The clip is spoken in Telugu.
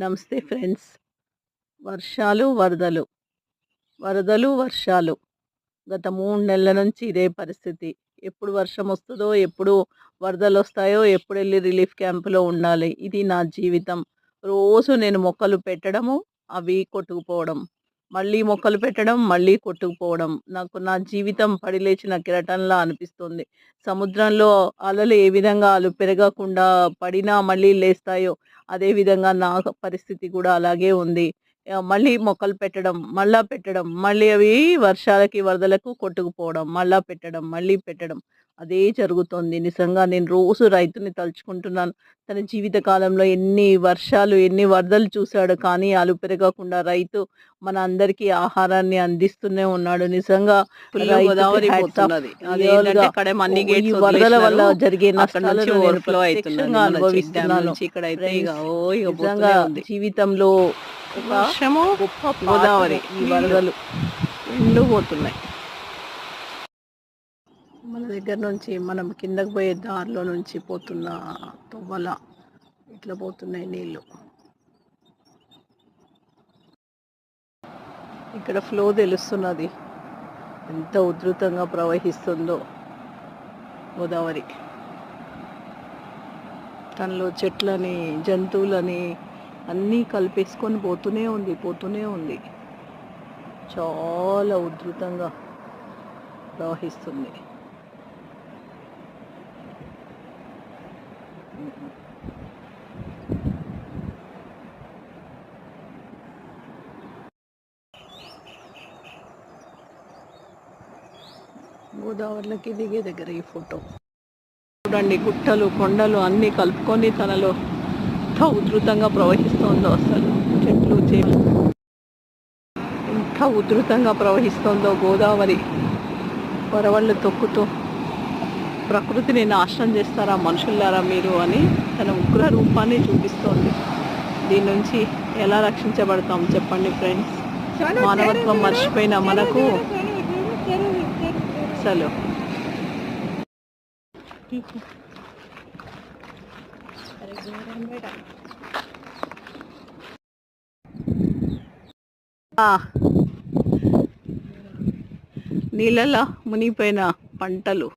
నమస్తే ఫ్రెండ్స్. వర్షాలు, వరదలు, వరదలు, వర్షాలు. గత 3 నెలల నుంచి ఇదే పరిస్థితి. ఎప్పుడు వర్షం వస్తదో, ఎప్పుడు వరదలొస్తాయో, ఎప్పుడెళ్లి రిలీఫ్ క్యాంప్‌లో ఉండాలి. ఇది నా జీవితం. రోజు నేను మొక్కలు పెట్టడము, అవి కొట్టుకుపోవడం. మళ్ళీ మొక్కలు పెట్టడం, మళ్ళీ కొట్టుకుపోవడం. నాకు నా జీవితం పడి లేచిన కెరటంలా అనిపిస్తుంది. సముద్రంలో అలలు ఏ విధంగా పెరగకుండా పడినా మళ్ళీ లేస్తాయో, అదే విధంగా నా పరిస్థితి కూడా అలాగే ఉంది. మళ్ళీ మొక్కలు పెట్టడం, మళ్ళా పెట్టడం, మళ్ళీ అవి వర్షాలకి, వరదలకు కొట్టుకుపోవడం, మళ్ళా పెట్టడం, మళ్ళీ పెట్టడం. అదే జరుగుతోంది. నిజంగా నేను రోజు రైతుని తలుచుకుంటున్నాను. తన జీవిత కాలంలో ఎన్ని వర్షాలు, ఎన్ని వరదలు చూసాడో, కానీ పెరగకుండా రైతు మన అందరికీ ఆహారాన్ని అందిస్తూనే ఉన్నాడు. నిజంగా రైతుకి గోదావరి హ్యాట్స్ ఆఫ్. పోతున్నది. రియల్‌గా అదేంటంటే కడెం అన్ని ఈ గేట్స్ వరదల వల్ల వదిలేసినారు. జరిగే అక్కడ నుంచి నష్టాలను నేను ఓవర్‌ఫ్లో అయితున్నది. ప్రత్యక్షంగా మన చెక్ డ్యామ్ అనుభవిస్తున్నాను. నుంచి ఇక్కడైతే ఇక ఫ్రెండ్స్, ఇక నిజంగా పోతూనే ఉంది. జీవితంలో ఒక వర్షము, గొప్ప గోదావరి పాఠము ఈ వరదలు. రెండు పోతున్నాయి. మన దగ్గర నుంచి మనం కిందకి పోయే దారిలో నుంచి పోతున్న తొవ్వల ఇట్లా పోతున్నాయి నీళ్ళు. ఇక్కడ ఫ్లో తెలుస్తున్నది, ఎంత ఉధృతంగా ప్రవహిస్తుందో గోదావరి. తనలో చెట్లని, జంతువులని అన్నీ కలిపేసుకొని పోతూనే ఉంది. చాలా ఉధృతంగా ప్రవహిస్తుంది. గోదావరిలోకి దిగే దగ్గర ఈ ఫోటో చూడండి. గుట్టలు, కొండలు అన్నీ కలుపుకొని తనలో ఎంత ఉధృతంగా ప్రవహిస్తోందో, అసలు చెట్లు, చేలు ఎంత ఉధృతంగా ప్రవహిస్తోందో గోదావరి. వరవళ్ళు తొక్కుతూ ప్రకృతిని నాశనం చేస్తారా మనుషులారా మీరు అని తన ఉగ్ర రూపాన్ని చూపిస్తోంది. దీని నుంచి ఎలా రక్షించబడతాం చెప్పండి ఫ్రెండ్స్? మానవత్వం మర్చిపోయిన మనకు అసలు నీళ్ళలా మునిగిపోయిన పంటలు,